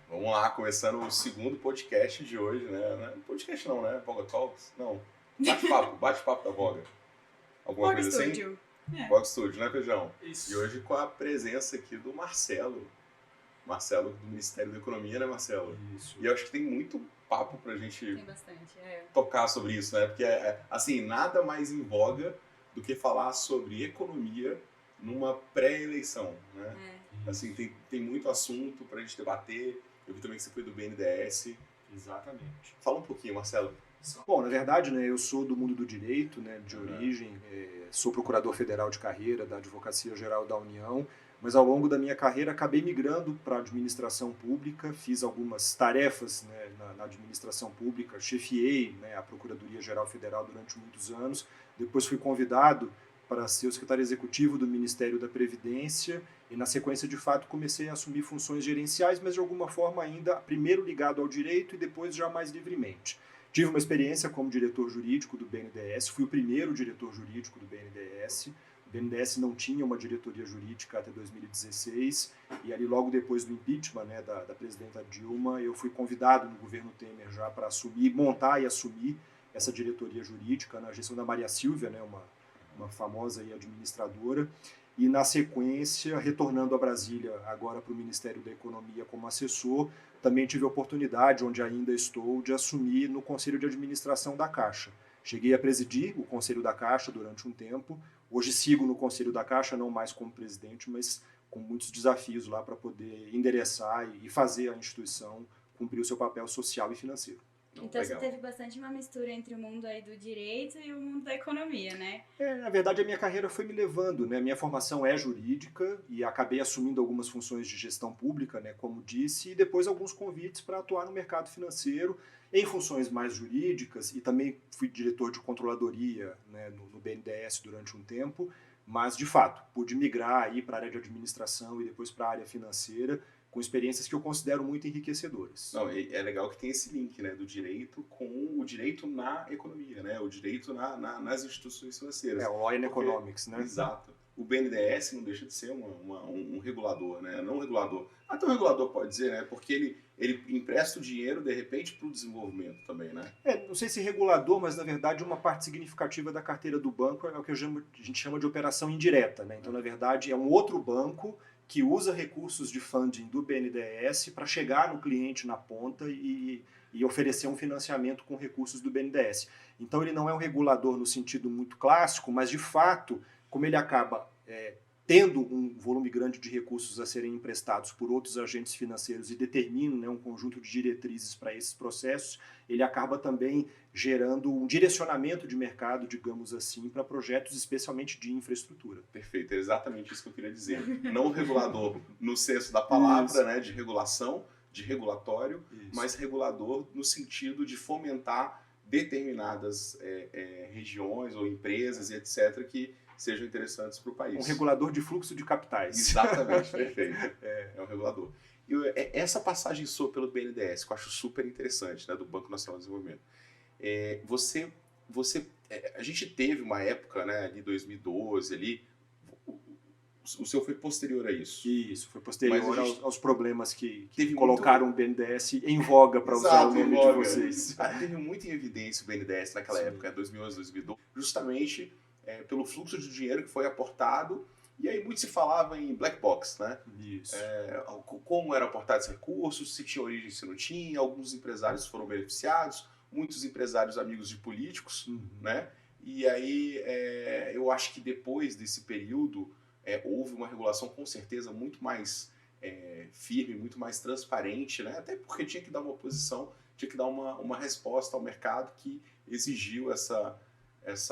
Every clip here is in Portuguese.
Vamos lá, começando o segundo podcast de hoje, né? Podcast não, né? Voga Talks? Não. Bate-papo da Voga. Alguma Vogue coisa assim? Studio. É, Voga Studio, né, Feijão? E Isso. hoje com a presença aqui do Marcelo. Marcelo do Ministério da Economia, né, Marcelo? Isso. E eu acho que tem muito papo pra gente tem bastante. tocar sobre isso, né? Porque, assim, nada mais em voga do que falar sobre economia numa pré-eleição, né? Assim, tem muito assunto pra gente debater. Eu vi também que você foi do BNDES. Exatamente. Fala um pouquinho, Marcelo. Bom, na verdade, né, eu sou do mundo do direito, né, de origem, sou procurador federal de carreira da Advocacia Geral da União, mas ao longo da minha carreira acabei migrando para a administração pública, fiz algumas tarefas, né, na administração pública, chefiei, né, a Procuradoria Geral Federal durante muitos anos, depois fui convidado para ser o secretário executivo do Ministério da Previdência e, na sequência, de fato, comecei a assumir funções gerenciais, mas de alguma forma ainda primeiro ligado ao direito e depois já mais livremente. Tive uma experiência como diretor jurídico do BNDES, fui o primeiro diretor jurídico do BNDES. O BNDES não tinha uma diretoria jurídica até 2016, e ali logo depois do impeachment, né, da presidenta Dilma, eu fui convidado no governo Temer já para assumir, montar e assumir essa diretoria jurídica na gestão da Maria Silvia, né, uma famosa administradora, e na sequência, retornando a Brasília, agora para o Ministério da Economia como assessor, também tive a oportunidade, onde ainda estou, de assumir no Conselho de Administração da Caixa. Cheguei a presidir o Conselho da Caixa durante um tempo, hoje sigo no Conselho da Caixa, não mais como presidente, mas com muitos desafios lá para poder endereçar e fazer a instituição cumprir o seu papel social e financeiro. Então Legal. você teve bastante uma mistura entre o mundo aí do direito e o mundo da economia, né? Na verdade, a minha carreira foi me levando, né? Minha formação é jurídica e acabei assumindo algumas funções de gestão pública, né, como disse, e depois alguns convites para atuar no mercado financeiro em funções mais jurídicas, e também fui diretor de controladoria, né, no BNDES durante um tempo, mas de fato pude migrar aí para a área de administração e depois para a área financeira, com experiências que eu considero muito enriquecedoras. Não, é legal que tem esse link, né, do direito com o direito na economia, né, o direito nas instituições financeiras. O Law and Porque, Economics, né? Exato. O BNDES não deixa de ser um regulador, né, não um regulador. Até um regulador pode dizer, né, porque ele empresta o dinheiro, de repente, para o desenvolvimento também, né? Não sei se regulador, mas na verdade uma parte significativa da carteira do banco é o que a gente chama de operação indireta, né? Então, na verdade, é um outro banco que usa recursos de funding do BNDES para chegar no cliente na ponta e oferecer um financiamento com recursos do BNDES. Então, ele não é um regulador no sentido muito clássico, mas de fato, como ele acaba tendo um volume grande de recursos a serem emprestados por outros agentes financeiros e determina, né, um conjunto de diretrizes para esses processos, ele acaba também gerando um direcionamento de mercado, digamos assim, para projetos especialmente de infraestrutura. Perfeito, é exatamente isso que eu queria dizer. Não regulador no senso da palavra, né, de regulação, de regulatório, mas regulador no sentido de fomentar determinadas regiões ou empresas e etc. que sejam interessantes para o país. Um regulador de fluxo de capitais. Exatamente, perfeito. É um regulador. E essa passagem sua pelo BNDES, que eu acho super interessante, né, do Banco Nacional de Desenvolvimento. A gente teve uma época, né, ali 2012, ali, o seu foi posterior a isso. Isso, foi posterior aos problemas que colocaram o BNDES em voga, para Exato, usar o nome de vocês. Teve muito em evidência o BNDES naquela época, 2011, 2012, justamente pelo fluxo de dinheiro que foi aportado, e aí muito se falava em black box, né? Isso. Como eram aportados recursos, se tinha origem, se não tinha, alguns empresários foram beneficiados, muitos empresários amigos de políticos, né? E aí eu acho que depois desse período houve uma regulação com certeza muito mais firme, muito mais transparente, né? Até porque tinha que dar uma posição, tinha que dar uma resposta ao mercado que exigiu essa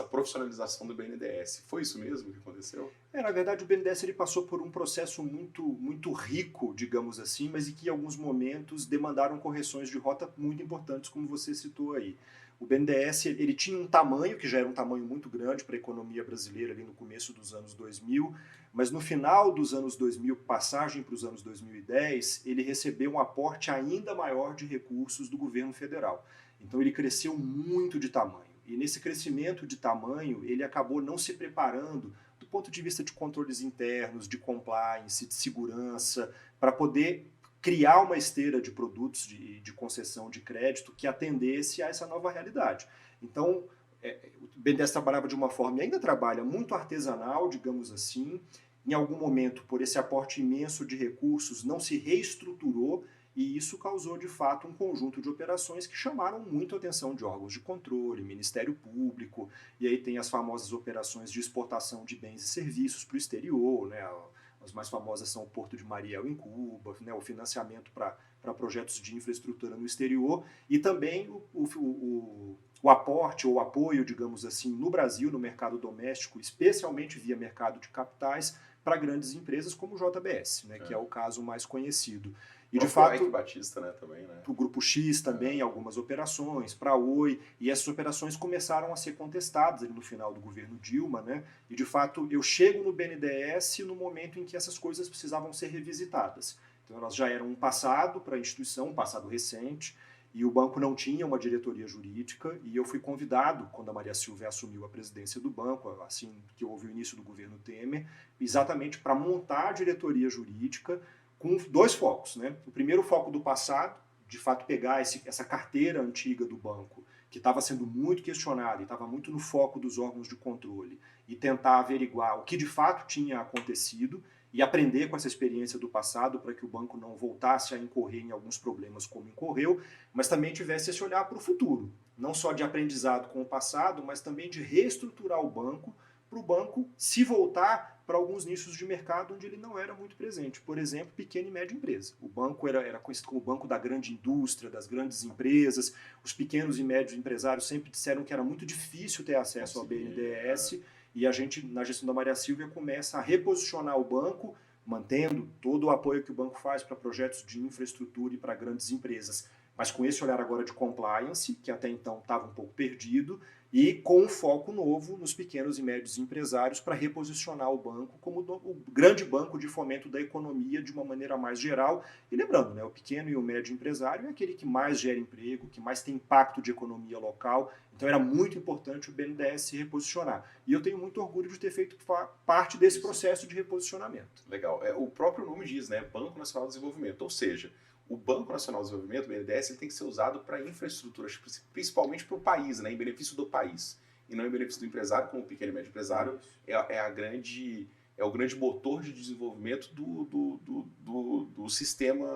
profissionalização do BNDES. Foi isso mesmo que aconteceu? Na verdade, o BNDES ele passou por um processo muito, muito rico, digamos assim, mas em que em alguns momentos demandaram correções de rota muito importantes, como você citou aí. O BNDES ele tinha um tamanho, que já era um tamanho muito grande para a economia brasileira ali no começo dos anos 2000, mas no final dos anos 2000, passagem para os anos 2010, ele recebeu um aporte ainda maior de recursos do governo federal. Então ele cresceu muito de tamanho. E nesse crescimento de tamanho, ele acabou não se preparando do ponto de vista de controles internos, de compliance, de segurança, para poder criar uma esteira de produtos de concessão de crédito que atendesse a essa nova realidade. Então, o BNDES trabalhava de uma forma, e ainda trabalha, muito artesanal, digamos assim. Em algum momento, por esse aporte imenso de recursos, não se reestruturou, e isso causou, de fato, um conjunto de operações que chamaram muito a atenção de órgãos de controle, Ministério Público, e aí tem as famosas operações de exportação de bens e serviços para o exterior, né? As mais famosas são o Porto de Mariel em Cuba, né? O financiamento para projetos de infraestrutura no exterior, e também o aporte ou apoio, digamos assim, no Brasil, no mercado doméstico, especialmente via mercado de capitais, para grandes empresas como o JBS, né? Que é o caso mais conhecido. E de fato, Ike Batista, né, também, né? Para o Grupo X também, algumas operações, para a Oi, e essas operações começaram a ser contestadas ali no final do governo Dilma, né? E de fato eu chego no BNDES no momento em que essas coisas precisavam ser revisitadas. Então elas já eram um passado para a instituição, um passado recente, e o banco não tinha uma diretoria jurídica, e eu fui convidado, quando a Maria Silvia assumiu a presidência do banco, assim que houve o início do governo Temer, exatamente para montar a diretoria jurídica, com dois focos, né? O primeiro foco do passado, de fato pegar essa carteira antiga do banco, que estava sendo muito questionada e estava muito no foco dos órgãos de controle, e tentar averiguar o que de fato tinha acontecido e aprender com essa experiência do passado para que o banco não voltasse a incorrer em alguns problemas como incorreu, mas também tivesse esse olhar para o futuro, não só de aprendizado com o passado, mas também de reestruturar o banco para o banco se voltar para alguns nichos de mercado onde ele não era muito presente. Por exemplo, pequena e média empresa. O banco era conhecido como o banco da grande indústria, das grandes empresas. Os pequenos e médios empresários sempre disseram que era muito difícil ter acesso ao BNDES, e a gente, na gestão da Maria Silvia, começa a reposicionar o banco, mantendo todo o apoio que o banco faz para projetos de infraestrutura e para grandes empresas, mas com esse olhar agora de compliance, que até então estava um pouco perdido, e com um foco novo nos pequenos e médios empresários para reposicionar o banco como o grande banco de fomento da economia de uma maneira mais geral. E lembrando, né, o pequeno e o médio empresário é aquele que mais gera emprego, que mais tem impacto de economia local, então era muito importante o BNDES se reposicionar. E eu tenho muito orgulho de ter feito parte desse processo de reposicionamento. Legal. O próprio nome diz, né, Banco Nacional de Desenvolvimento, ou seja, o Banco Nacional de Desenvolvimento, o BNDES, ele tem que ser usado para infraestruturas, principalmente para o país, né, em benefício do país, e não em benefício do empresário, como o pequeno e médio empresário é o grande motor de desenvolvimento do sistema...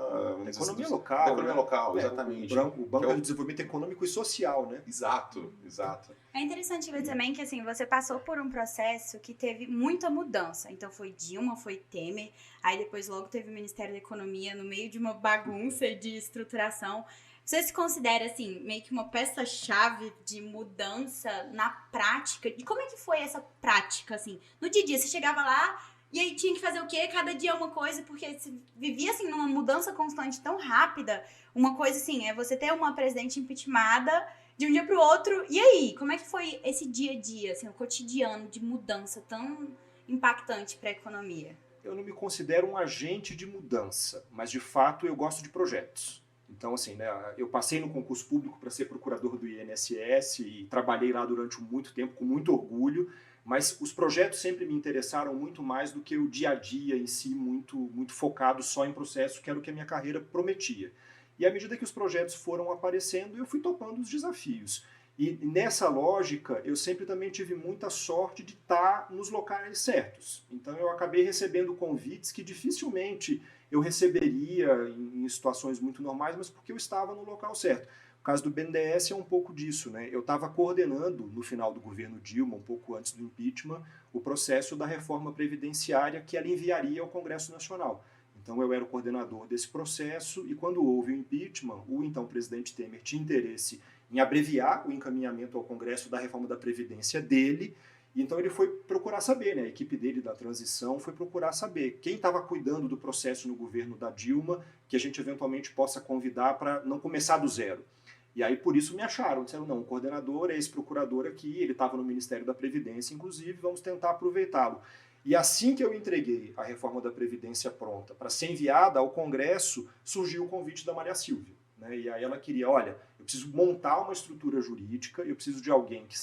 Da economia local. Da economia local, exatamente. O banco é o desenvolvimento econômico e social, né? Exato, exato. É interessante ver também que assim, você passou por um processo que teve muita mudança. Então foi Dilma, foi Temer, aí depois logo teve o Ministério da Economia no meio de uma bagunça de estruturação. Você se considera, assim, meio que uma peça-chave de mudança na prática? E como é que foi essa prática, assim? No dia a dia, você chegava lá e aí tinha que fazer o quê? Cada dia uma coisa, porque você vivia, assim, numa mudança constante tão rápida. Uma coisa, assim, é você ter uma presidente impeachmentada de um dia pro outro. E aí, como é que foi esse dia a dia, assim, o cotidiano de mudança tão impactante para a economia? Eu não me considero um agente de mudança, mas, de fato, eu gosto de projetos. Então, assim, né, eu passei no concurso público para ser procurador do INSS e trabalhei lá durante muito tempo, com muito orgulho, mas os projetos sempre me interessaram muito mais do que o dia a dia em si, muito focado só em processo, que era o que a minha carreira prometia. E à medida que os projetos foram aparecendo, eu fui topando os desafios. E nessa lógica, eu sempre também tive muita sorte de estar nos locais certos. Então eu acabei recebendo convites que dificilmente eu receberia em situações muito normais, mas porque eu estava no local certo. O caso do BNDES é um pouco disso, né? Eu estava coordenando, no final do governo Dilma, um pouco antes do impeachment, o processo da reforma previdenciária que ela enviaria ao Congresso Nacional. Então eu era o coordenador desse processo e quando houve o impeachment, o então presidente Temer tinha interesse em abreviar o encaminhamento ao Congresso da reforma da Previdência dele, e então ele foi procurar saber, né, a equipe dele da transição foi procurar saber quem estava cuidando do processo no governo da Dilma, que a gente eventualmente possa convidar para não começar do zero. E aí por isso me acharam, disseram, não, o coordenador é esse procurador aqui, ele estava no Ministério da Previdência, inclusive, vamos tentar aproveitá-lo. E assim que eu entreguei a reforma da Previdência pronta para ser enviada ao Congresso, surgiu o convite da Maria Silvia. Né? E aí ela queria, olha, eu preciso montar uma estrutura jurídica, eu preciso de alguém que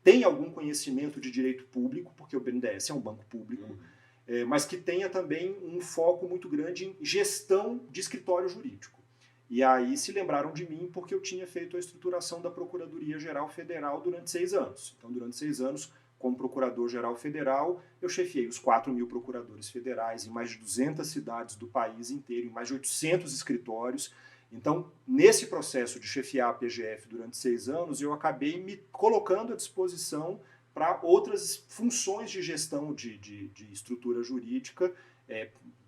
tenha algum conhecimento de direito público, porque o BNDES é um banco público, mas que tenha também um foco muito grande em gestão de escritório jurídico. E aí se lembraram de mim porque eu tinha feito a estruturação da Procuradoria-Geral Federal durante 6 anos. Então, durante 6 anos, como Procurador-Geral Federal, eu chefiei os 4.000 procuradores federais em mais de 200 cidades do país inteiro, em mais de 800 escritórios. Então, nesse processo de chefiar a PGF durante 6 anos, eu acabei me colocando à disposição para outras funções de gestão de estrutura jurídica,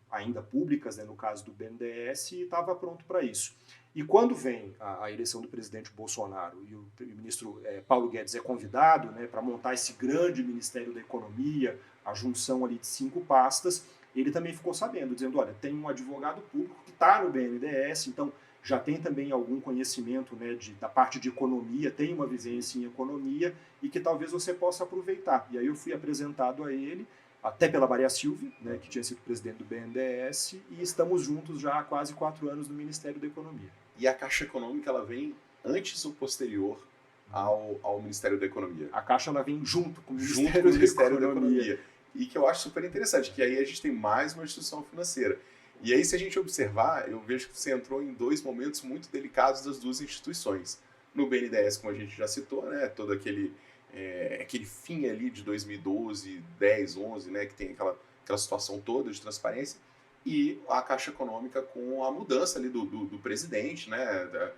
ainda públicas, né, no caso do BNDES, e estava pronto para isso. E quando vem a eleição do presidente Bolsonaro e o ministro Paulo Guedes é convidado, né, para montar esse grande Ministério da Economia, a junção ali de 5 pastas, ele também ficou sabendo, dizendo, olha, tem um advogado público que está no BNDES, então já tem também algum conhecimento, né, da parte de economia, tem uma vivência em economia e que talvez você possa aproveitar. E aí eu fui apresentado a ele, até pela Maria Silvia, né, que tinha sido presidente do BNDES, e estamos juntos já há quase 4 anos no Ministério da Economia. E a Caixa Econômica, ela vem antes ou posterior ao Ministério da Economia? A Caixa, ela vem junto com o Ministério da Economia. E que eu acho super interessante, que aí a gente tem mais uma instituição financeira. E aí, se a gente observar, eu vejo que você entrou em 2 momentos muito delicados das 2 instituições. No BNDES, como a gente já citou, né, todo aquele fim ali de 2012, 10, 11, né, que tem aquela situação toda de transparência, e a Caixa Econômica com a mudança ali do presidente, né,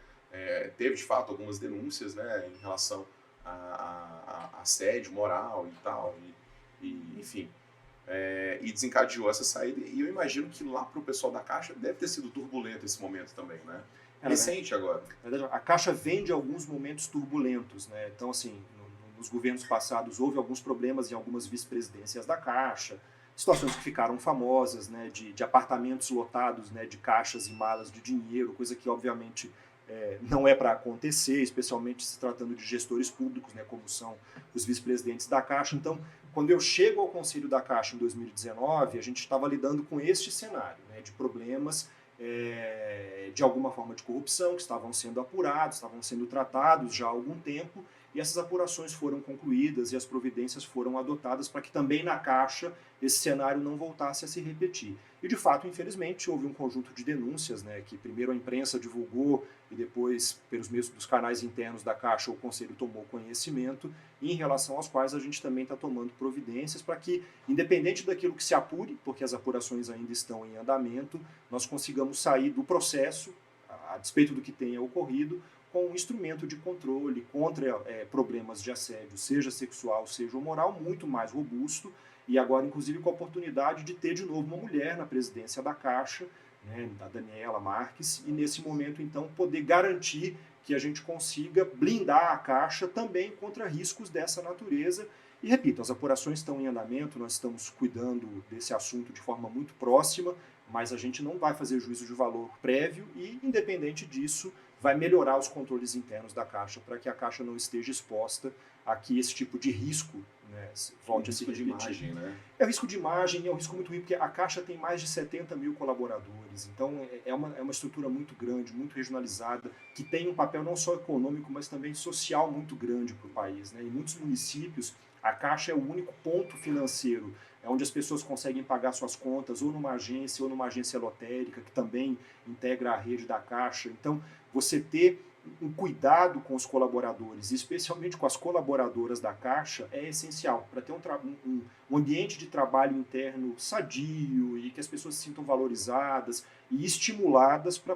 teve de fato algumas denúncias, né, em relação a assédio moral e tal, enfim, e desencadeou essa saída, e eu imagino que lá para o pessoal da Caixa deve ter sido turbulento esse momento também, né? Recente agora. A Caixa vem de alguns momentos turbulentos, né? Então, assim, nos governos passados houve alguns problemas em algumas vice-presidências da Caixa, situações que ficaram famosas, né, de apartamentos lotados, né, de caixas e malas de dinheiro, coisa que obviamente não é para acontecer, especialmente se tratando de gestores públicos, né, como são os vice-presidentes da Caixa. Então, quando eu chego ao Conselho da Caixa em 2019, a gente estava lidando com este cenário, né, de problemas de alguma forma de corrupção que estavam sendo apurados, estavam sendo tratados já há algum tempo, e essas apurações foram concluídas e as providências foram adotadas para que também na Caixa esse cenário não voltasse a se repetir. E de fato, infelizmente, houve um conjunto de denúncias, né, que primeiro a imprensa divulgou e depois, pelos meios dos canais internos da Caixa, o Conselho tomou conhecimento, e em relação aos quais a gente também está tomando providências para que, independente daquilo que se apure, porque as apurações ainda estão em andamento, nós consigamos sair do processo, a despeito do que tenha ocorrido, com um instrumento de controle contra problemas de assédio, seja sexual, seja moral, muito mais robusto, e agora, inclusive, com a oportunidade de ter de novo uma mulher na presidência da Caixa, né, da Daniela Marques, e nesse momento, então, poder garantir que a gente consiga blindar a Caixa também contra riscos dessa natureza. E, repito, as apurações estão em andamento, nós estamos cuidando desse assunto de forma muito próxima, mas a gente não vai fazer juízo de valor prévio e, independente disso, vai melhorar os controles internos da Caixa para que a Caixa não esteja exposta a que esse tipo de risco, né, volte a se repetir. Risco de imagem, né? É um risco de imagem, é um risco muito ruim, porque a Caixa tem mais de 70.000 colaboradores, então é uma estrutura muito grande, muito regionalizada, que tem um papel não só econômico, mas também social muito grande para o país, né? Em muitos municípios, a Caixa é o único ponto financeiro onde as pessoas conseguem pagar suas contas, ou numa agência lotérica, que também integra a rede da Caixa. Então, você ter um cuidado com os colaboradores, especialmente com as colaboradoras da Caixa, é essencial para ter um ambiente de trabalho interno sadio e que as pessoas se sintam valorizadas e estimuladas para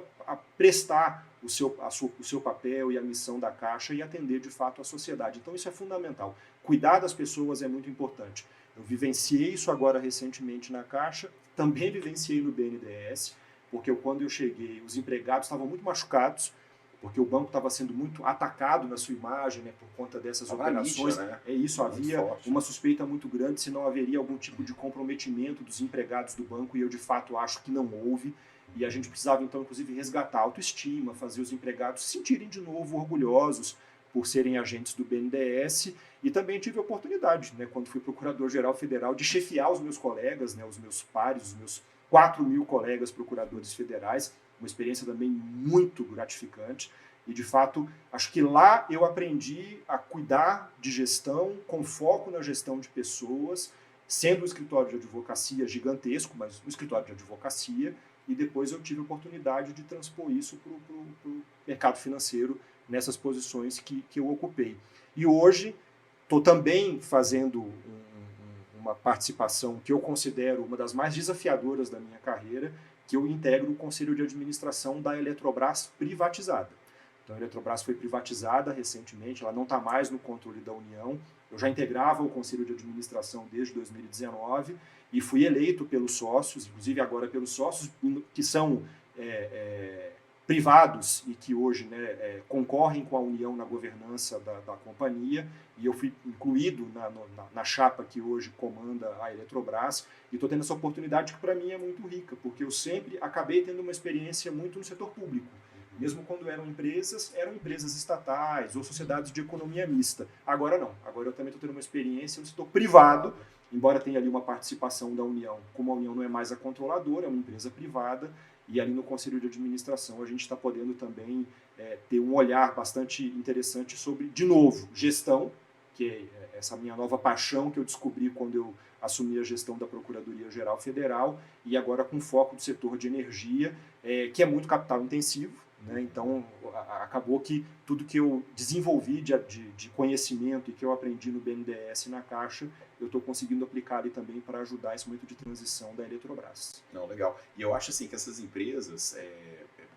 prestar o seu papel e a missão da Caixa e atender de fato a sociedade. Então isso é fundamental. Cuidar das pessoas é muito importante. Eu vivenciei isso agora recentemente na Caixa, também vivenciei no BNDES, porque quando eu cheguei, os empregados estavam muito machucados, porque o banco estava sendo muito atacado na sua imagem, né, por conta dessas operações. Mídia, né? É isso, havia uma suspeita muito grande se não haveria algum tipo de comprometimento dos empregados do banco, e eu de fato acho que não houve. E a gente precisava então, inclusive, resgatar a autoestima, fazer os empregados se sentirem de novo orgulhosos por serem agentes do BNDES. E também tive a oportunidade, né, quando fui Procurador-Geral Federal, de chefiar os meus colegas, né, os meus pares, os meus 4.000 colegas procuradores federais, uma experiência também muito gratificante. E, de fato, acho que lá eu aprendi a cuidar de gestão com foco na gestão de pessoas sendo um escritório de advocacia gigantesco, mas um escritório de advocacia, e depois eu tive a oportunidade de transpor isso para o mercado financeiro nessas posições que eu ocupei. E hoje estou também fazendo uma participação que eu considero uma das mais desafiadoras da minha carreira, que eu integro o Conselho de Administração da Eletrobras privatizada. Então, a Eletrobras foi privatizada recentemente, ela não está mais no controle da União. Eu já integrava o Conselho de Administração desde 2019 e fui eleito pelos sócios, inclusive agora pelos sócios que são privados e que hoje, né, concorrem com a União na governança da companhia, e eu fui incluído na chapa que hoje comanda a Eletrobras, e estou tendo essa oportunidade que para mim é muito rica, porque eu sempre acabei tendo uma experiência muito no setor público. Mesmo quando eram empresas estatais ou sociedades de economia mista. Agora não, agora eu também estou tendo uma experiência no setor privado, embora tenha ali uma participação da União, como a União não é mais a controladora, é uma empresa privada, e ali no Conselho de Administração a gente está podendo também ter um olhar bastante interessante sobre, de novo, gestão, que é essa minha nova paixão que eu descobri quando eu assumi a gestão da Procuradoria-Geral Federal, e agora com foco do setor de energia, que é muito capital intensivo, né? Então acabou que tudo que eu desenvolvi de conhecimento e que eu aprendi no BNDES e na Caixa, eu estou conseguindo aplicar ali também para ajudar esse momento de transição da Eletrobras. Não, legal. E eu acho assim que essas empresas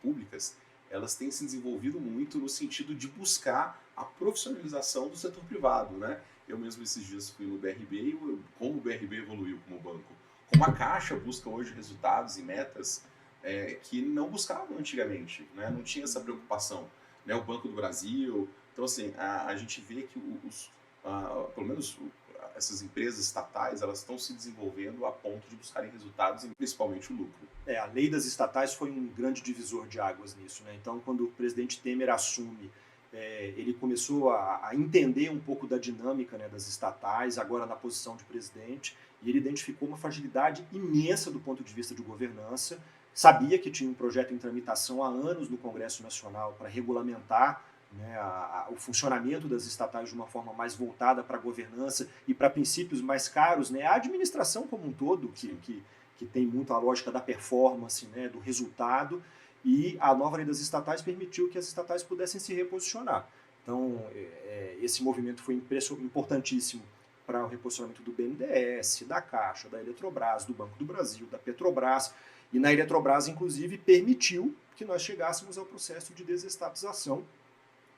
públicas, elas têm se desenvolvido muito no sentido de buscar a profissionalização do setor privado, né? Eu mesmo esses dias fui no BRB e como o BRB evoluiu como banco. Como a Caixa busca hoje resultados e metas que não buscavam antigamente, né? Não tinha essa preocupação, né? O Banco do Brasil. Então, assim, a gente vê que pelo menos essas empresas estatais, elas estão se desenvolvendo a ponto de buscarem resultados e principalmente o lucro. A lei das estatais foi um grande divisor de águas nisso, né? Então, quando o presidente Temer assume, ele começou a entender um pouco da dinâmica, né, das estatais, agora na posição de presidente, e ele identificou uma fragilidade imensa do ponto de vista de governança. Sabia que tinha um projeto em tramitação há anos no Congresso Nacional para regulamentar, né, o funcionamento das estatais de uma forma mais voltada para a governança e para princípios mais caros, né, a administração como um todo, que tem muito a lógica da performance, né, do resultado, e a nova lei das estatais permitiu que as estatais pudessem se reposicionar. Então, esse movimento foi importantíssimo para o reposicionamento do BNDES, da Caixa, da Eletrobras, do Banco do Brasil, da Petrobras. E na Eletrobras, inclusive, permitiu que nós chegássemos ao processo de desestatização,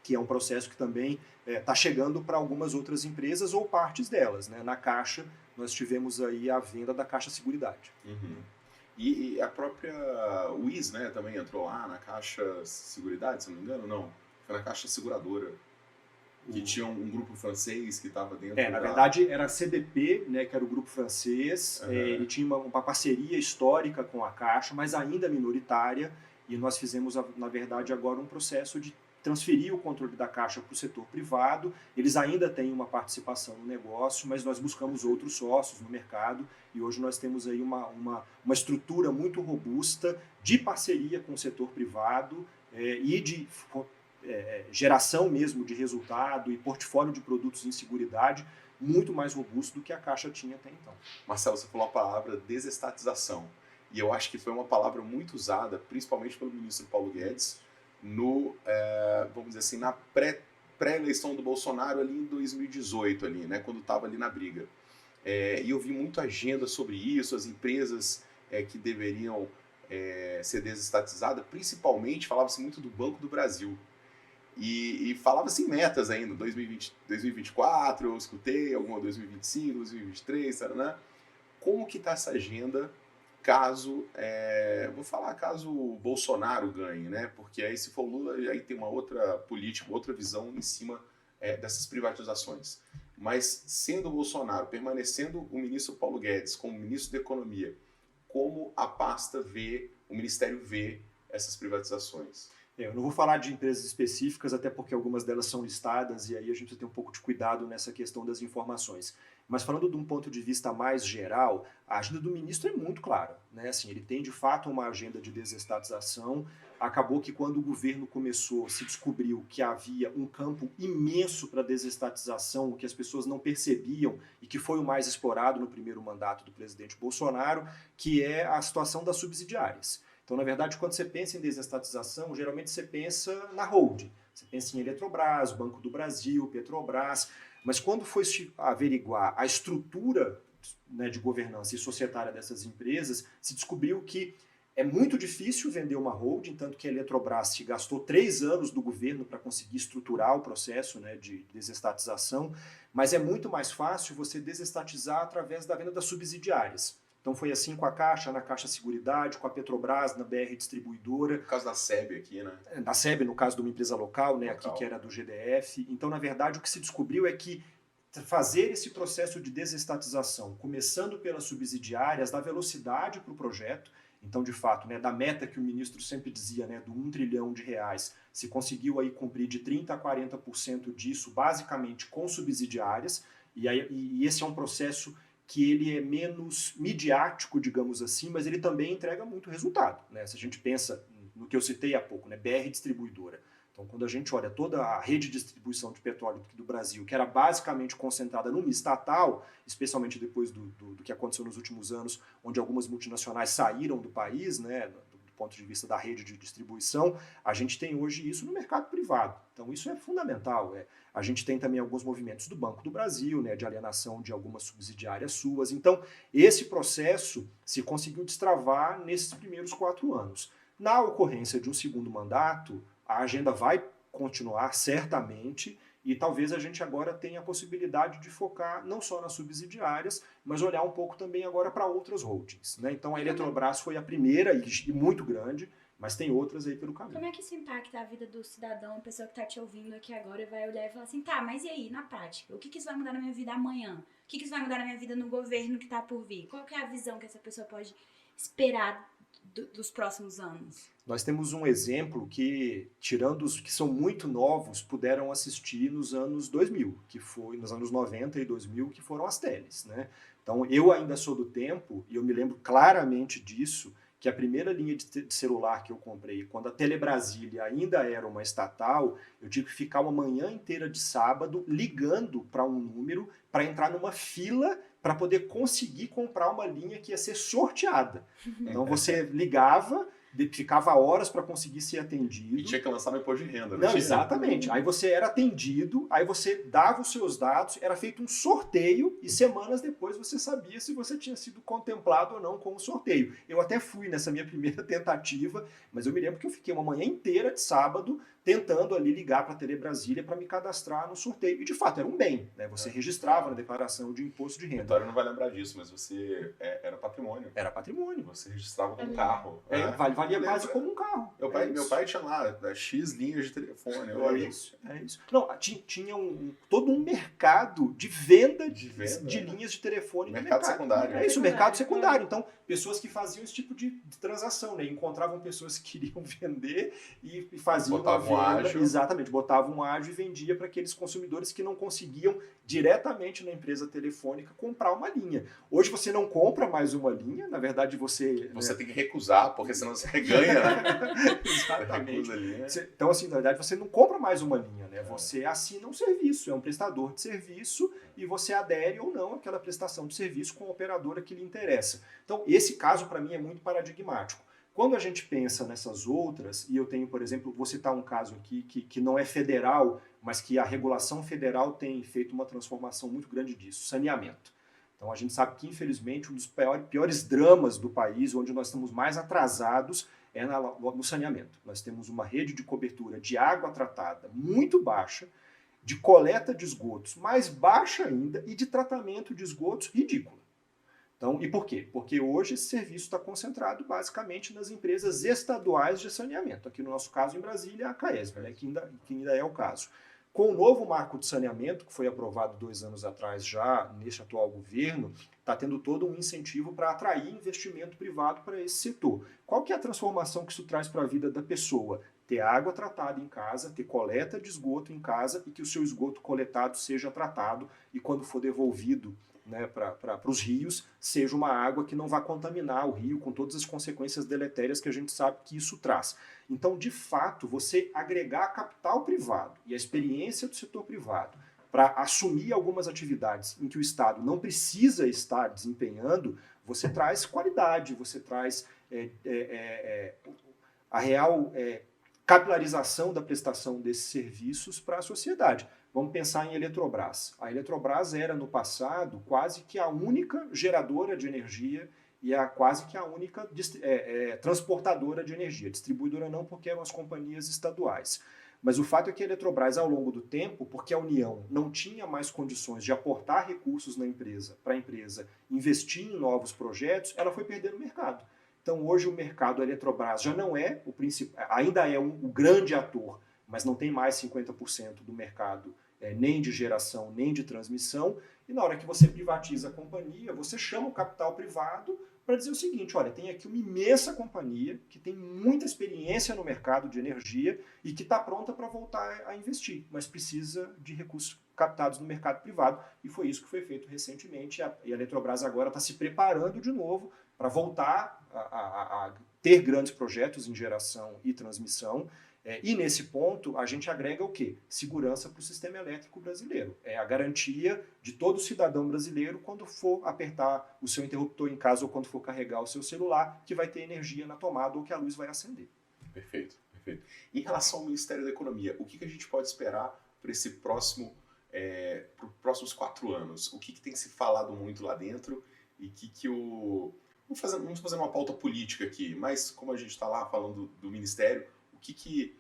que é um processo que também está chegando para algumas outras empresas ou partes delas, né? Na Caixa, nós tivemos aí a venda da Caixa Seguridade. Uhum. E a própria WIS, né, também entrou lá na Caixa Seguridade, se não me engano, não. Foi na Caixa Seguradora. Que tinha um grupo francês que estava dentro na verdade, era a CDP, né, que era o grupo francês. Uhum. Ele tinha uma parceria histórica com a Caixa, mas ainda minoritária. E nós fizemos, na verdade, agora um processo de transferir o controle da Caixa para o setor privado. Eles ainda têm uma participação no negócio, mas nós buscamos outros sócios no mercado. E hoje nós temos aí uma estrutura muito robusta de parceria com o setor privado e de geração mesmo de resultado e portfólio de produtos em seguridade muito mais robusto do que a Caixa tinha até então. Marcelo, você falou a palavra desestatização, e eu acho que foi uma palavra muito usada, principalmente pelo ministro Paulo Guedes, vamos dizer assim, na pré-eleição do Bolsonaro ali em 2018, ali, né, quando estava ali na briga. E eu vi muito agenda sobre isso, as empresas que deveriam ser desestatizadas, principalmente falava-se muito do Banco do Brasil. E falava-se em metas ainda, 2024, eu escutei, alguma 2025, 2023, né? Como que está essa agenda caso o Bolsonaro ganhe, né? Porque aí se for Lula, aí tem uma outra política, outra visão em cima dessas privatizações. Mas sendo o Bolsonaro, permanecendo o ministro Paulo Guedes como ministro da Economia, como a pasta o Ministério vê essas privatizações? Eu não vou falar de empresas específicas, até porque algumas delas são listadas e aí a gente precisa ter um pouco de cuidado nessa questão das informações. Mas falando de um ponto de vista mais geral, a agenda do ministro é muito clara, né? Assim, ele tem de fato uma agenda de desestatização. Acabou que quando o governo começou, se descobriu que havia um campo imenso para desestatização, que as pessoas não percebiam e que foi o mais explorado no primeiro mandato do presidente Bolsonaro, que é a situação das subsidiárias. Então, na verdade, quando você pensa em desestatização, geralmente você pensa na holding. Você pensa em Eletrobras, Banco do Brasil, Petrobras. Mas quando foi averiguar a estrutura, né, de governança e societária dessas empresas, se descobriu que é muito difícil vender uma holding, tanto que a Eletrobras gastou 3 anos do governo para conseguir estruturar o processo, né, de desestatização, mas é muito mais fácil você desestatizar através da venda das subsidiárias. Então foi assim com a Caixa, na Caixa Seguridade, com a Petrobras, na BR Distribuidora. No caso da SEB aqui, né? Na SEB, no caso de uma empresa local, né, aqui que era do GDF. Então, na verdade, o que se descobriu é que fazer esse processo de desestatização, começando pelas subsidiárias, dá velocidade para o projeto. Então, de fato, né, da meta que o ministro sempre dizia, né, do R$1 trilhão, se conseguiu aí cumprir de 30% a 40% disso, basicamente com subsidiárias. E esse é um processo que ele é menos midiático, digamos assim, mas ele também entrega muito resultado, né? Se a gente pensa no que eu citei há pouco, né, BR Distribuidora. Então, quando a gente olha toda a rede de distribuição de petróleo do Brasil, que era basicamente concentrada numa estatal, especialmente depois do que aconteceu nos últimos anos, onde algumas multinacionais saíram do país, né, do ponto de vista da rede de distribuição, a gente tem hoje isso no mercado privado. Então, isso é fundamental. A gente tem também alguns movimentos do Banco do Brasil, né, de alienação de algumas subsidiárias suas. Então, esse processo se conseguiu destravar nesses primeiros 4 anos. Na ocorrência de um segundo mandato, a agenda vai continuar certamente e talvez a gente agora tenha a possibilidade de focar não só nas subsidiárias, mas olhar um pouco também agora para outras holdings, né? Então a Eletrobras foi a primeira e muito grande, mas tem outras aí pelo caminho. Como é que isso impacta a vida do cidadão, a pessoa que está te ouvindo aqui agora e vai olhar e falar assim, tá, mas e aí, na prática? O que isso vai mudar na minha vida amanhã? O que isso vai mudar na minha vida no governo que está por vir? Qual que é a visão que essa pessoa pode esperar dos próximos anos? Nós temos um exemplo que, tirando os que são muito novos, puderam assistir nos anos 2000, que foi nos anos 90 e 2000, que foram as teles, né? Então, eu ainda sou do tempo, e eu me lembro claramente disso, que a primeira linha de celular que eu comprei, quando a Telebrasília ainda era uma estatal, eu tive que ficar uma manhã inteira de sábado ligando para um número para entrar numa fila para poder conseguir comprar uma linha que ia ser sorteada. Então você ligava, ficava horas para conseguir ser atendido. E tinha que lançar no imposto de renda, né? Não, exatamente. Aí você era atendido, aí você dava os seus dados, era feito um sorteio e semanas depois você sabia se você tinha sido contemplado ou não com o sorteio. Eu até fui nessa minha primeira tentativa, mas eu me lembro que eu fiquei uma manhã inteira de sábado tentando ali ligar para a Telebrasília para me cadastrar no sorteio. E de fato era um bem, né? Você registrava na declaração de imposto de renda. Vitória não vai lembrar disso, mas você era patrimônio. Era patrimônio. Você registrava com um carro. Né? Valia quase como um carro. Meu pai tinha lá X linhas de telefone. É isso. Não, tinha todo um mercado de venda de linhas de telefone. Mercado secundário. É isso, mercado secundário. Então, pessoas que faziam esse tipo de transação, né? Encontravam pessoas que queriam vender e faziam uma venda. Exatamente, botavam um ágio e vendia para aqueles consumidores que não conseguiam diretamente na empresa telefônica comprar uma linha. Hoje você não compra mais uma linha, na verdade você... Você tem que recusar, porque senão você ganha, né? Exatamente. Então, assim, na verdade você não compra mais uma linha, né? Você assina um serviço, é um prestador de serviço e você adere ou não àquela prestação de serviço com a operadora que lhe interessa. Então, esse caso para mim é muito paradigmático. Quando a gente pensa nessas outras, e eu tenho, por exemplo, vou citar um caso aqui que não é federal, mas que a regulação federal tem feito uma transformação muito grande disso, saneamento. Então a gente sabe que, infelizmente, um dos piores dramas do país, onde nós estamos mais atrasados, é no saneamento. Nós temos uma rede de cobertura de água tratada muito baixa, de coleta de esgotos mais baixa ainda e de tratamento de esgotos ridícula. Então, e por quê? Porque hoje esse serviço está concentrado basicamente nas empresas estaduais de saneamento. Aqui no nosso caso, em Brasília, a CAESB, né, que ainda é o caso. Com o novo marco de saneamento, que foi aprovado 2 anos atrás já, neste atual governo, está tendo todo um incentivo para atrair investimento privado para esse setor. Qual que é a transformação que isso traz para a vida da pessoa? Ter água tratada em casa, ter coleta de esgoto em casa e que o seu esgoto coletado seja tratado e quando for devolvido, né, para os rios, seja uma água que não vá contaminar o rio com todas as consequências deletérias que a gente sabe que isso traz. Então, de fato, você agregar capital privado e a experiência do setor privado para assumir algumas atividades em que o Estado não precisa estar desempenhando, você traz qualidade, você traz a real capilarização da prestação desses serviços para a sociedade. Vamos pensar em Eletrobras. A Eletrobras era, no passado, quase que a única geradora de energia e quase que a única transportadora de energia. Distribuidora não, porque eram as companhias estaduais. Mas o fato é que a Eletrobras, ao longo do tempo, porque a União não tinha mais condições de aportar recursos na empresa, para a empresa investir em novos projetos, ela foi perdendo mercado. Então, hoje, o mercado Eletrobras já não é o principal, ainda é o grande ator, mas não tem mais 50% do mercado, nem de geração, nem de transmissão. E na hora que você privatiza a companhia, você chama o capital privado para dizer o seguinte: olha, tem aqui uma imensa companhia que tem muita experiência no mercado de energia e que está pronta para voltar a investir, mas precisa de recursos captados no mercado privado. E foi isso que foi feito recentemente. E a Eletrobras agora está se preparando de novo para voltar a ter grandes projetos em geração e transmissão. E nesse ponto, a gente agrega o quê? Segurança para o sistema elétrico brasileiro. É a garantia de todo cidadão brasileiro, quando for apertar o seu interruptor em casa ou quando for carregar o seu celular, que vai ter energia na tomada ou que a luz vai acender. Perfeito, perfeito. Em relação ao Ministério da Economia, o que a gente pode esperar para esse para os próximos 4 anos? O que tem se falado muito lá dentro e que o... Vamos fazer uma pauta política aqui, mas como a gente está lá falando do Ministério, o que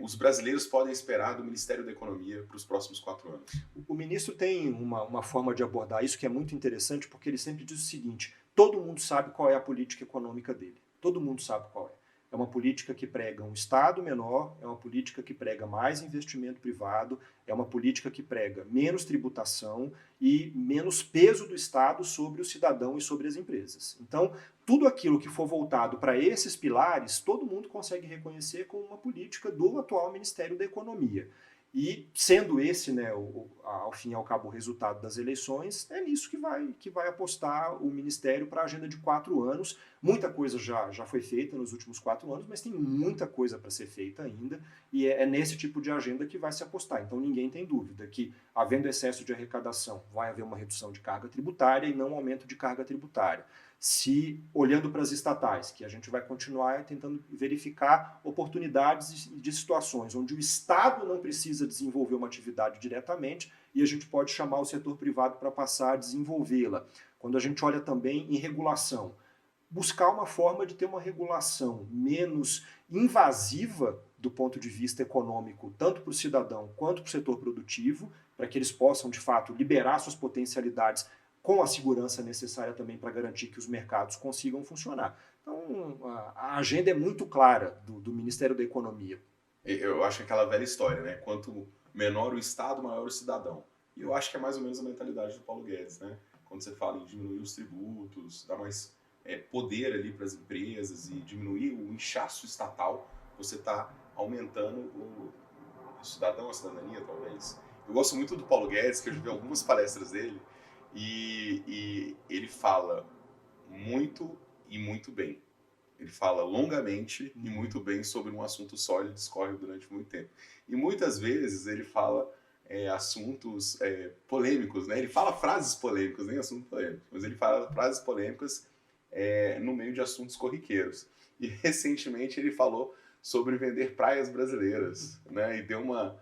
os brasileiros podem esperar do Ministério da Economia para os próximos 4 anos? O ministro tem uma forma de abordar isso que é muito interessante, porque ele sempre diz o seguinte: todo mundo sabe qual é a política econômica dele. Todo mundo sabe qual é. É uma política que prega um Estado menor, é uma política que prega mais investimento privado, é uma política que prega menos tributação e menos peso do Estado sobre o cidadão e sobre as empresas. Então, tudo aquilo que for voltado para esses pilares, todo mundo consegue reconhecer como uma política do atual Ministério da Economia. E sendo esse, né, ao fim e ao cabo, o resultado das eleições, é nisso que vai apostar o Ministério para a agenda de 4 anos. Muita coisa já foi feita nos últimos 4 anos, mas tem muita coisa para ser feita ainda, e é nesse tipo de agenda que vai se apostar. Então ninguém tem dúvida que, havendo excesso de arrecadação, vai haver uma redução de carga tributária e não um aumento de carga tributária. Se, olhando para as estatais, que a gente vai continuar tentando verificar oportunidades de situações onde o Estado não precisa desenvolver uma atividade diretamente e a gente pode chamar o setor privado para passar a desenvolvê-la. Quando a gente olha também em regulação, buscar uma forma de ter uma regulação menos invasiva do ponto de vista econômico, tanto para o cidadão quanto para o setor produtivo, para que eles possam, de fato, liberar suas potencialidades com a segurança necessária também para garantir que os mercados consigam funcionar. Então, a agenda é muito clara do Ministério da Economia. Eu acho aquela velha história, né? Quanto menor o Estado, maior o cidadão. E eu acho que é mais ou menos a mentalidade do Paulo Guedes, né? Quando você fala em diminuir os tributos, dar mais poder ali para as empresas e diminuir o inchaço estatal, você está aumentando o cidadão, a cidadania, talvez. Eu gosto muito do Paulo Guedes, que eu já vi algumas palestras dele, e ele fala muito e muito bem. Ele fala longamente e muito bem sobre um assunto só, ele discorre durante muito tempo. E muitas vezes ele fala assuntos polêmicos, né? Ele fala frases polêmicas, nem assuntos polêmicos, mas ele fala frases polêmicas no meio de assuntos corriqueiros. E recentemente ele falou sobre vender praias brasileiras, né? E deu uma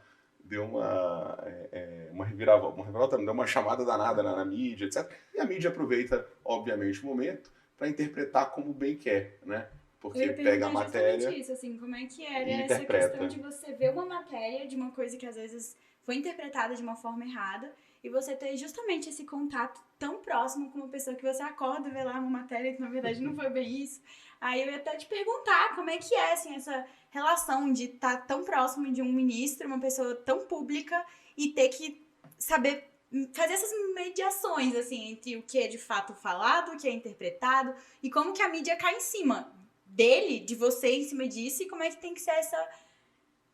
reviravolta, deu uma chamada danada na mídia, etc. E a mídia aproveita, obviamente, o momento para interpretar como bem quer, né? Porque pega a matéria isso, assim, como é que era e essa interpreta. questão de você ver uma matéria de uma coisa que às vezes foi interpretada de uma forma errada e você ter justamente esse contato tão próximo com uma pessoa que você acorda e vê lá uma matéria que na verdade não foi bem isso. Aí eu ia até te perguntar como é que é assim, essa relação de estar tão próximo de um ministro, uma pessoa tão pública, e ter que saber fazer essas mediações assim, entre o que é de fato falado, o que é interpretado, e como que a mídia cai em cima dele, de você em cima disso, e como é que tem que ser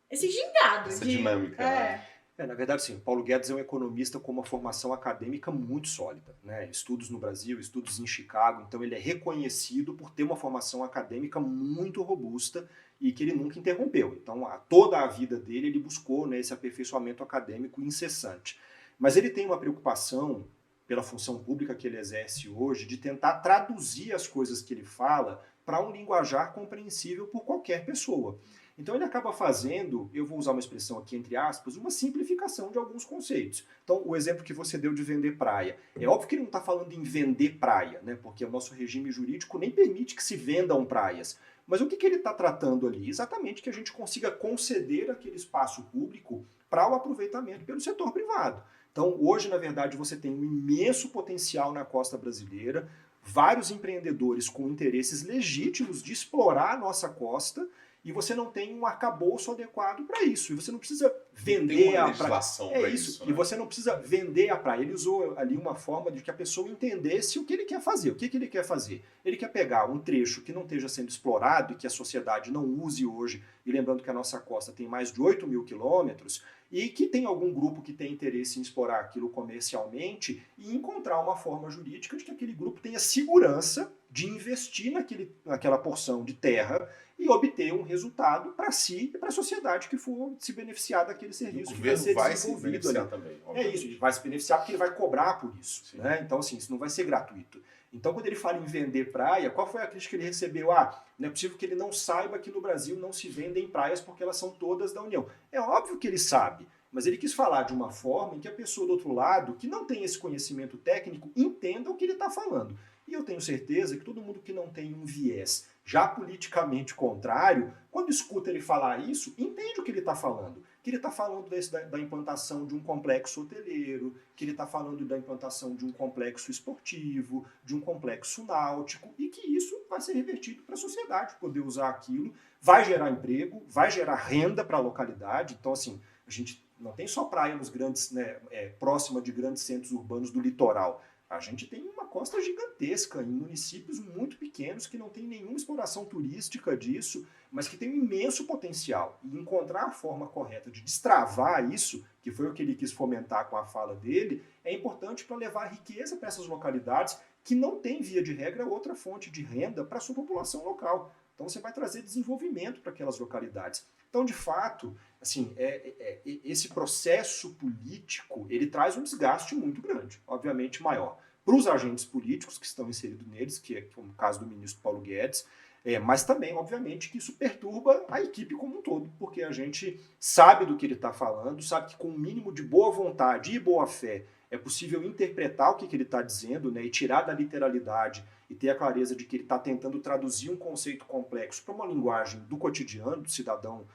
esse gingado. Essa dinâmica, né? Na verdade, sim, Paulo Guedes é um economista com uma formação acadêmica muito sólida, né? Estudos no Brasil, estudos em Chicago, então ele é reconhecido por ter uma formação acadêmica muito robusta e que ele nunca interrompeu. Então, toda a vida dele, ele buscou, né, esse aperfeiçoamento acadêmico incessante. Mas ele tem uma preocupação, pela função pública que ele exerce hoje, de tentar traduzir as coisas que ele fala para um linguajar compreensível por qualquer pessoa. Então ele acaba fazendo, eu vou usar uma expressão aqui entre aspas, uma simplificação de alguns conceitos. Então o exemplo que você deu de vender praia, é óbvio que ele não está falando em vender praia, né? Porque o nosso regime jurídico nem permite que se vendam praias. Mas o que ele está tratando ali? Exatamente que a gente consiga conceder aquele espaço público para o aproveitamento pelo setor privado. Então hoje, na verdade, você tem um imenso potencial na costa brasileira, vários empreendedores com interesses legítimos de explorar a nossa costa, e você não tem um arcabouço adequado para isso. E você não precisa vender a praia. É isso. Né? E você não precisa vender a praia. Ele usou ali uma forma de que a pessoa entendesse o que ele quer fazer. O que ele quer fazer? Ele quer pegar um trecho que não esteja sendo explorado e que a sociedade não use hoje, e lembrando que a nossa costa tem mais de 8 mil quilômetros, e que tem algum grupo que tem interesse em explorar aquilo comercialmente e encontrar uma forma jurídica de que aquele grupo tenha segurança de investir naquela porção de terra e obter um resultado para si e para a sociedade que for se beneficiar daquele serviço. O governo vai se beneficiar também. É isso, ele vai se beneficiar porque ele vai cobrar por isso. Né? Então, assim, isso não vai ser gratuito. Então, quando ele fala em vender praia, qual foi a crítica que ele recebeu? Não é possível que ele não saiba que no Brasil não se vendem praias porque elas são todas da União. É óbvio que ele sabe, mas ele quis falar de uma forma em que a pessoa do outro lado, que não tem esse conhecimento técnico, entenda o que ele está falando. E eu tenho certeza que todo mundo que não tem um viés já politicamente contrário, quando escuta ele falar isso, entende o que ele está falando. Que ele está falando da implantação de um complexo hoteleiro, que ele está falando da implantação de um complexo esportivo, de um complexo náutico, e que isso vai ser revertido para a sociedade poder usar aquilo, vai gerar emprego, vai gerar renda para a localidade. Então, assim, a gente não tem só praia nos grandes, próxima de grandes centros urbanos do litoral. A gente tem uma costa gigantesca em municípios muito pequenos que não tem nenhuma exploração turística disso, mas que tem um imenso potencial. E encontrar a forma correta de destravar isso, que foi o que ele quis fomentar com a fala dele, é importante para levar riqueza para essas localidades que não tem, via de regra, outra fonte de renda para a sua população local. Então você vai trazer desenvolvimento para aquelas localidades. Então, de fato, assim, esse processo político, ele traz um desgaste muito grande, obviamente maior, para os agentes políticos que estão inseridos neles, que é o caso do ministro Paulo Guedes, mas também, obviamente, que isso perturba a equipe como um todo, porque a gente sabe do que ele está falando, sabe que com um mínimo de boa vontade e boa fé é possível interpretar o que ele está dizendo, né, e tirar da literalidade e ter a clareza de que ele está tentando traduzir um conceito complexo para uma linguagem do cotidiano, do cidadão,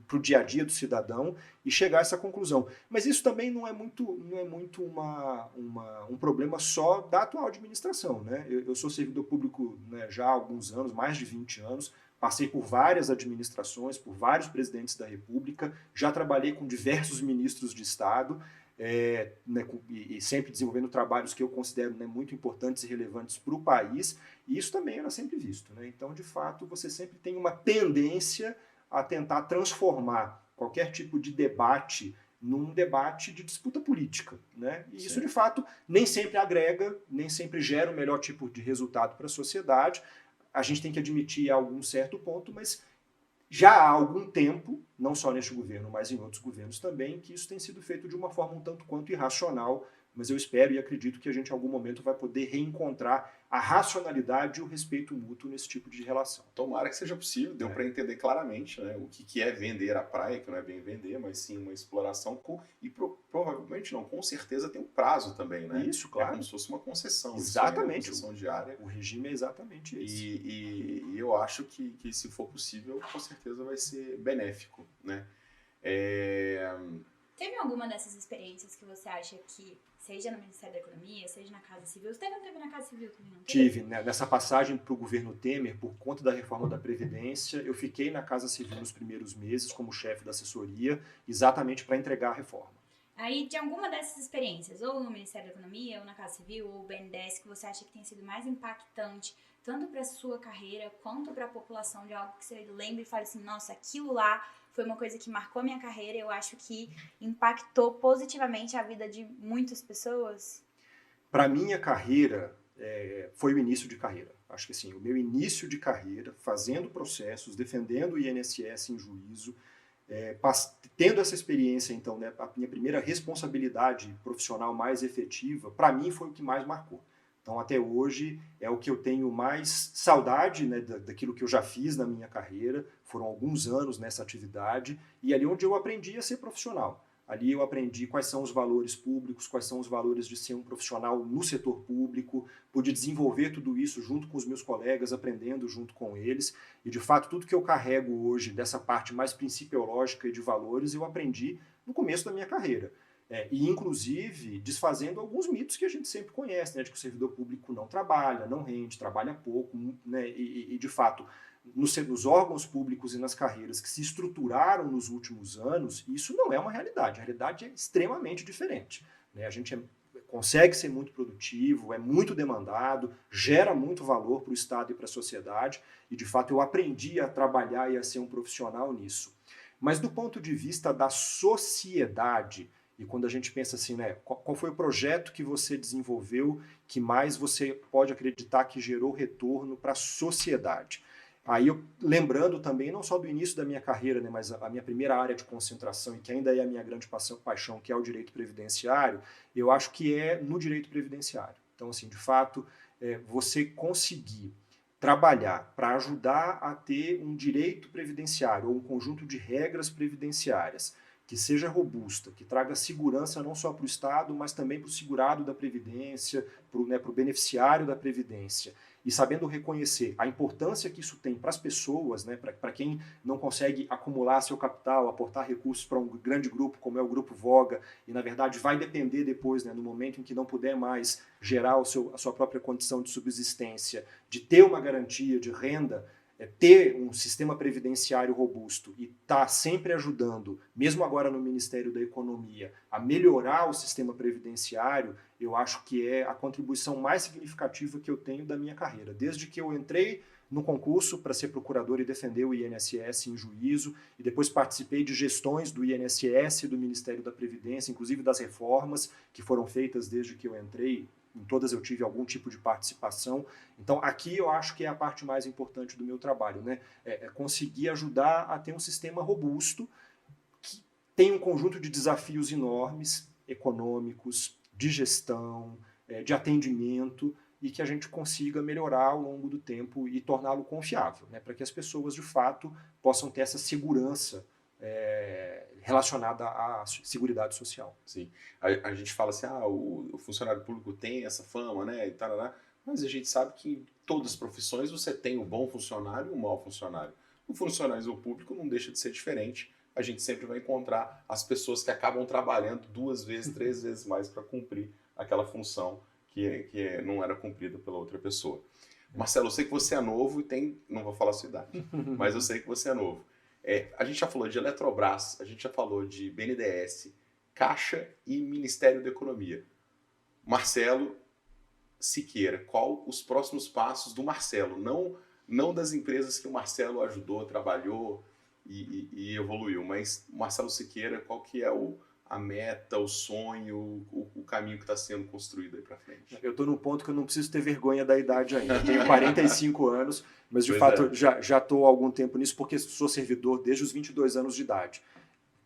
para o dia a dia do cidadão, e chegar a essa conclusão. Mas isso também não é muito um problema só da atual administração. Né? Eu sou servidor público, né, já há alguns anos, mais de 20 anos, passei por várias administrações, por vários presidentes da República, já trabalhei com diversos ministros de Estado, e sempre desenvolvendo trabalhos que eu considero, né, muito importantes e relevantes para o país, e isso também era sempre visto. Né? Então, de fato, você sempre tem uma tendência a tentar transformar qualquer tipo de debate num debate de disputa política. Né? E isso, de fato, nem sempre agrega, nem sempre gera o melhor tipo de resultado para a sociedade. A gente tem que admitir a algum certo ponto, mas já há algum tempo, não só neste governo, mas em outros governos também, que isso tem sido feito de uma forma um tanto quanto irracional, mas eu espero e acredito que a gente em algum momento vai poder reencontrar a racionalidade e o respeito mútuo nesse tipo de relação. Tomara que seja possível, deu para entender claramente, né, o que é vender a praia, que não é bem vender, mas sim uma exploração, e provavelmente não, com certeza tem um prazo também, né? Isso, claro. É como se fosse uma concessão. Exatamente. Uma concessão diária. O regime é exatamente esse. E eu acho que se for possível, com certeza vai ser benéfico, né? Teve alguma dessas experiências que você acha que, seja no Ministério da Economia, seja na Casa Civil, você teve na Casa Civil também, não teve? Tive, né? Nessa passagem para o governo Temer, por conta da reforma da Previdência, eu fiquei na Casa Civil nos primeiros meses como chefe da assessoria, exatamente para entregar a reforma. Aí, de alguma dessas experiências, ou no Ministério da Economia, ou na Casa Civil, ou o BNDES, que você acha que tem sido mais impactante, tanto para a sua carreira, quanto para a população, de algo que você lembre e fale assim, nossa, aquilo lá foi uma coisa que marcou a minha carreira, eu acho que impactou positivamente a vida de muitas pessoas? Para minha carreira, foi o início de carreira. Acho que assim, o meu início de carreira, fazendo processos, defendendo o INSS em juízo, tendo essa experiência, então, né, a minha primeira responsabilidade profissional mais efetiva, para mim foi o que mais marcou. Então, até hoje, é o que eu tenho mais saudade, né, daquilo que eu já fiz na minha carreira. Foram alguns anos nessa atividade, e ali onde eu aprendi a ser profissional. Ali eu aprendi quais são os valores públicos, quais são os valores de ser um profissional no setor público, pude desenvolver tudo isso junto com os meus colegas, aprendendo junto com eles, e de fato tudo que eu carrego hoje dessa parte mais principiológica e de valores eu aprendi no começo da minha carreira. E inclusive desfazendo alguns mitos que a gente sempre conhece, né, de que o servidor público não trabalha, não rende, trabalha pouco, né, e de fato nos órgãos públicos e nas carreiras que se estruturaram nos últimos anos, isso não é uma realidade. A realidade é extremamente diferente, né? A gente consegue ser muito produtivo, é muito demandado, gera muito valor para o Estado e para a sociedade, e de fato eu aprendi a trabalhar e a ser um profissional nisso. Mas do ponto de vista da sociedade, e quando a gente pensa assim, né, qual foi o projeto que você desenvolveu que mais você pode acreditar que gerou retorno para a sociedade? Aí eu, lembrando também, não só do início da minha carreira, né, mas a minha primeira área de concentração, e que ainda é a minha grande paixão, que é o direito previdenciário, eu acho que é no direito previdenciário. Então, assim, de fato, você conseguir trabalhar para ajudar a ter um direito previdenciário ou um conjunto de regras previdenciárias que seja robusta, que traga segurança não só para o Estado, mas também para o segurado da Previdência, para o beneficiário da Previdência, e sabendo reconhecer a importância que isso tem para as pessoas, né, para quem não consegue acumular seu capital, aportar recursos para um grande grupo, como é o Grupo Voga, e na verdade vai depender depois, né, no momento em que não puder mais gerar a sua própria condição de subsistência, de ter uma garantia de renda, ter um sistema previdenciário robusto e estar sempre ajudando, mesmo agora no Ministério da Economia, a melhorar o sistema previdenciário, eu acho que é a contribuição mais significativa que eu tenho da minha carreira. Desde que eu entrei no concurso para ser procurador e defender o INSS em juízo, e depois participei de gestões do INSS e do Ministério da Previdência, inclusive das reformas que foram feitas desde que eu entrei. Em todas eu tive algum tipo de participação. Então, aqui eu acho que é a parte mais importante do meu trabalho, né? Conseguir ajudar a ter um sistema robusto que tem um conjunto de desafios enormes, econômicos, de gestão, de atendimento, e que a gente consiga melhorar ao longo do tempo e torná-lo confiável, né? Para que as pessoas, de fato, possam ter essa segurança relacionada à seguridade social. Sim. A gente fala assim, o funcionário público tem essa fama, né, e tarará, mas a gente sabe que em todas as profissões você tem um bom funcionário e um mau funcionário. O funcionário público não deixa de ser diferente. A gente sempre vai encontrar as pessoas que acabam trabalhando 2 vezes, 3 vezes mais para cumprir aquela função que não era cumprida pela outra pessoa. Marcelo, eu sei que você é novo e tem, não vou falar a sua idade, mas eu sei que você é novo. A gente já falou de Eletrobras, a gente já falou de BNDES, Caixa e Ministério da Economia. Marcelo Siqueira, qual os próximos passos do Marcelo? Não das empresas que o Marcelo ajudou, trabalhou e evoluiu, mas Marcelo Siqueira, qual que é a meta, o sonho, o caminho que está sendo construído aí para frente? Eu estou num ponto que eu não preciso ter vergonha da idade ainda. Eu tenho 45 anos, mas de fato já estou há algum tempo nisso, porque sou servidor desde os 22 anos de idade,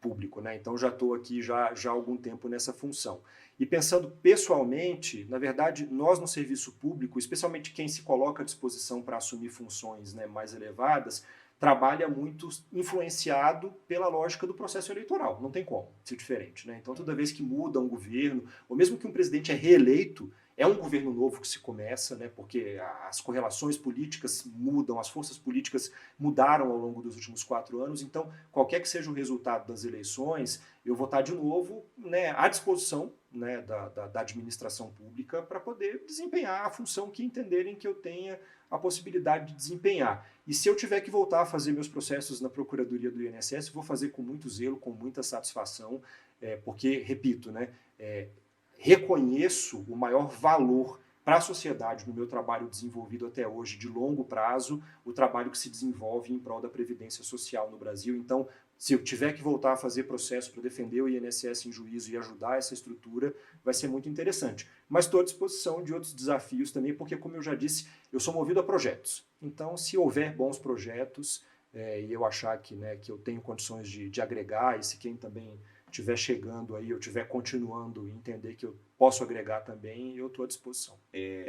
público, né? Então já estou aqui já há algum tempo nessa função. E pensando pessoalmente, na verdade, nós no serviço público, especialmente quem se coloca à disposição para assumir funções, né, mais elevadas, trabalha muito influenciado pela lógica do processo eleitoral. Não tem como ser diferente, né? Então, toda vez que muda um governo, ou mesmo que um presidente é reeleito, É um governo novo que se começa, né, porque as correlações políticas mudam, as forças políticas mudaram ao longo dos últimos 4 anos, então qualquer que seja o resultado das eleições, eu vou estar de novo, né, à disposição, né, da administração pública para poder desempenhar a função que entenderem que eu tenha a possibilidade de desempenhar. E se eu tiver que voltar a fazer meus processos na Procuradoria do INSS, vou fazer com muito zelo, com muita satisfação, porque, repito, né, reconheço o maior valor para a sociedade no meu trabalho desenvolvido até hoje, de longo prazo, o trabalho que se desenvolve em prol da Previdência Social no Brasil. Então, se eu tiver que voltar a fazer processo para defender o INSS em juízo e ajudar essa estrutura, vai ser muito interessante. Mas estou à disposição de outros desafios também, porque, como eu já disse, eu sou movido a projetos. Então, se houver bons projetos e eu achar que, né, que eu tenho condições de agregar, e se quem também estiver chegando aí, eu estiver continuando e entender que eu posso agregar também, eu estou à disposição.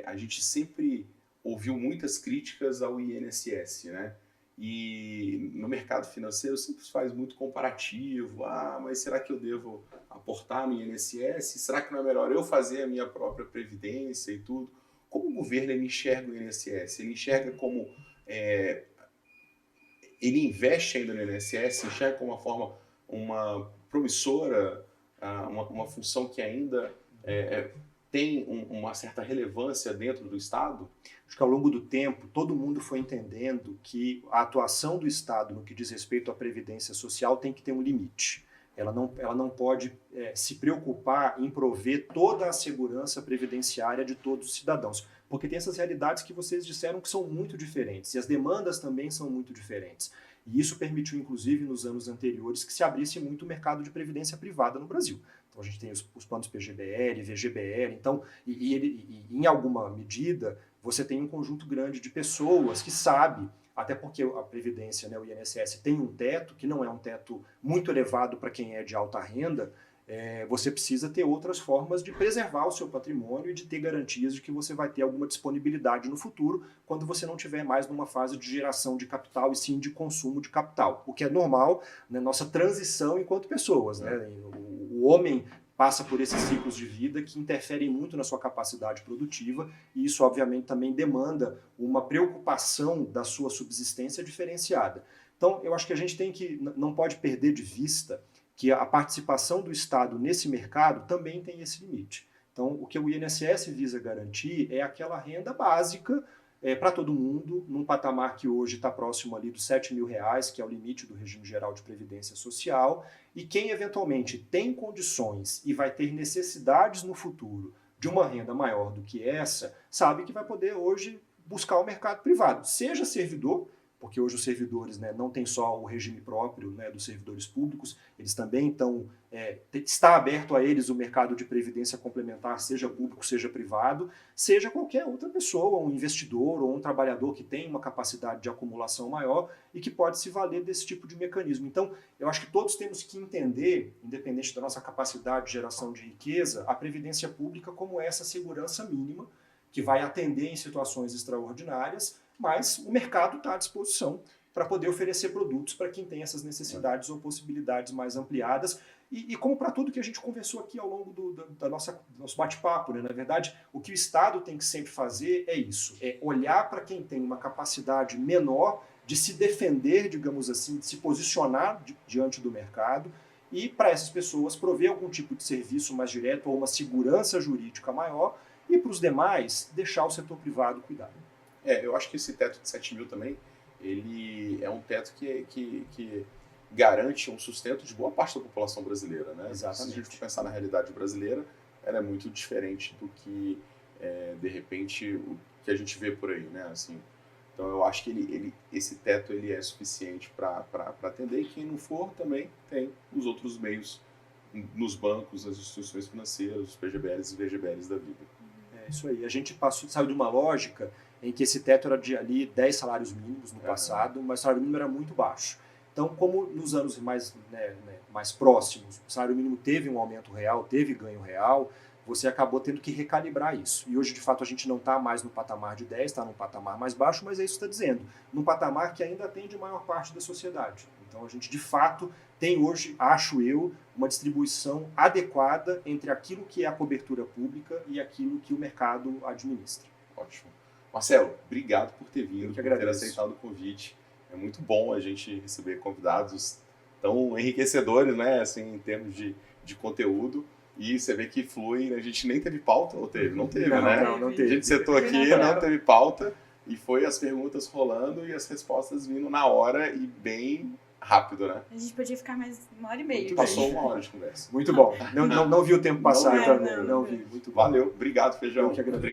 A gente sempre ouviu muitas críticas ao INSS, né? E no mercado financeiro sempre se faz muito comparativo. Mas será que eu devo aportar no INSS? Será que não é melhor eu fazer a minha própria previdência e tudo? Como o governo ele enxerga o INSS? Ele enxerga como... ele investe ainda no INSS? Enxerga como uma promissora, uma função que ainda tem uma certa relevância dentro do Estado? Acho que ao longo do tempo, todo mundo foi entendendo que a atuação do Estado no que diz respeito à previdência social tem que ter um limite. Ela não pode se preocupar em prover toda a segurança previdenciária de todos os cidadãos, porque tem essas realidades que vocês disseram que são muito diferentes, e as demandas também são muito diferentes. E isso permitiu, inclusive, nos anos anteriores, que se abrisse muito o mercado de previdência privada no Brasil. Então a gente tem os planos PGBL, VGBL, então, em alguma medida, você tem um conjunto grande de pessoas que sabe, até porque a Previdência, né, o INSS, tem um teto, que não é um teto muito elevado para quem é de alta renda, você precisa ter outras formas de preservar o seu patrimônio e de ter garantias de que você vai ter alguma disponibilidade no futuro, quando você não estiver mais numa fase de geração de capital e sim de consumo de capital, o que é normal na nossa transição enquanto pessoas, né? O homem passa por esses ciclos de vida que interferem muito na sua capacidade produtiva, e isso obviamente também demanda uma preocupação da sua subsistência diferenciada. Então eu acho que a gente não pode perder de vista que a participação do Estado nesse mercado também tem esse limite. Então, o que o INSS visa garantir é aquela renda básica para todo mundo, num patamar que hoje está próximo ali dos R$7.000, que é o limite do regime geral de previdência social, e quem eventualmente tem condições e vai ter necessidades no futuro de uma renda maior do que essa, sabe que vai poder hoje buscar o mercado privado, seja servidor, porque hoje os servidores, né, não tem só o regime próprio, né, dos servidores públicos, eles também está aberto a eles o mercado de previdência complementar, seja público, seja privado, seja qualquer outra pessoa, um investidor ou um trabalhador que tem uma capacidade de acumulação maior e que pode se valer desse tipo de mecanismo. Então, eu acho que todos temos que entender, independente da nossa capacidade de geração de riqueza, a previdência pública como essa segurança mínima que vai atender em situações extraordinárias, mas o mercado está à disposição para poder oferecer produtos para quem tem essas necessidades ou possibilidades mais ampliadas. E como para tudo que a gente conversou aqui ao longo do nosso bate-papo, né? Na verdade, o que o Estado tem que sempre fazer é isso, é olhar para quem tem uma capacidade menor de se defender, digamos assim, de se posicionar diante do mercado, e para essas pessoas prover algum tipo de serviço mais direto ou uma segurança jurídica maior, e para os demais, deixar o setor privado cuidar. Eu acho que esse teto de 7 mil também, ele é um teto que garante um sustento de boa parte da população brasileira, né? Exatamente. Se a gente for pensar na realidade brasileira, ela é muito diferente do que, de repente, o que a gente vê por aí, né? Assim, então eu acho que esse teto ele é suficiente para atender, e quem não for também tem os outros meios nos bancos, nas instituições financeiras, os PGBLs e VGBLs da vida. É isso aí. A gente saiu de uma lógica em que esse teto era de ali 10 salários mínimos no passado, mas o salário mínimo era muito baixo. Então, como nos anos mais próximos o salário mínimo teve um aumento real, teve ganho real, você acabou tendo que recalibrar isso. E hoje, de fato, a gente não está mais no patamar de 10, está num patamar mais baixo, mas é isso que está dizendo, num patamar que ainda atende a maior parte da sociedade. Então, a gente, de fato, tem hoje, acho eu, uma distribuição adequada entre aquilo que é a cobertura pública e aquilo que o mercado administra. Ótimo. Marcelo, obrigado por ter vindo, Eu que por ter agradeço. aceitado o convite. É muito bom a gente receber convidados tão enriquecedores, né, assim, em termos de conteúdo. E você vê que flui, a gente nem teve pauta, ou teve? Não teve, né? Não A teve. gente sentou aqui, não teve pauta, e foi as perguntas rolando e as respostas vindo na hora e bem rápido, né? A gente podia ficar mais 1h30. Passou 1 hora de conversa. Muito bom. Não vi o tempo passar Não, também. não. Não vi. Muito bom. Valeu, obrigado, Feijão. Eu que agradeço.